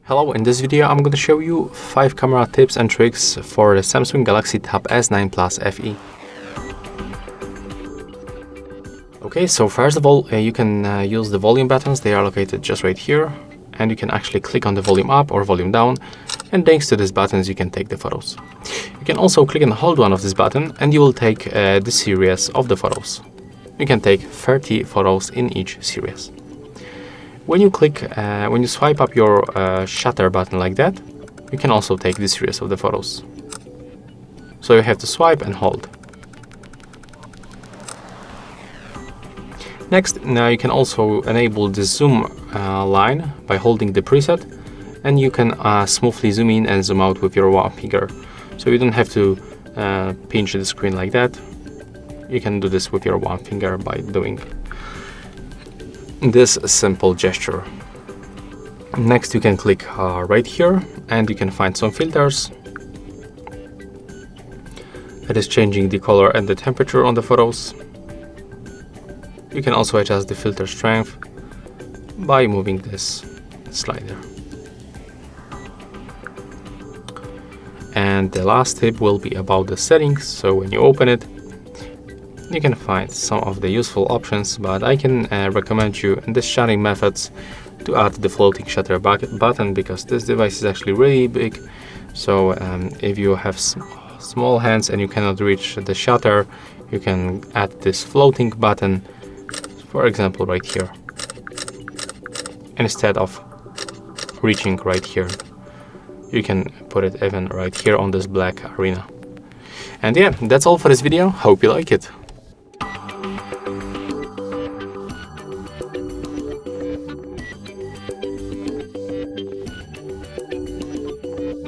Hello, in this video I'm going to show you 5 camera tips and tricks for the Samsung Galaxy Tab S9 Plus FE. Okay, so first of all, you can use the volume buttons. They are located just right here, and you can actually click on the volume up or volume down, and thanks to these buttons you can take the photos. You can also click and hold one of this button and you will take the series of the photos. You can take 30 photos in each series. When you swipe up your shutter button like that, you can also take the series of the photos. So you have to swipe and hold. Next, now you can also enable the zoom line by holding the preset, and you can smoothly zoom in and zoom out with your one finger. So you don't have to pinch the screen like that. You can do this with your one finger by doing this simple gesture. Next, you can click right here and you can find some filters. That is changing the color and the temperature on the photos. You can also adjust the filter strength by moving this slider. And the last tip will be about the settings. So when you open it, you can find some of the useful options, but I can recommend you in the shutting methods to add the floating shutter button, because this device is actually really big. So if you have small hands and you cannot reach the shutter, you can add this floating button, for example right here, instead of reaching right here. You can put it even right here on this black arena. And yeah, that's all for this video. Hope you like it.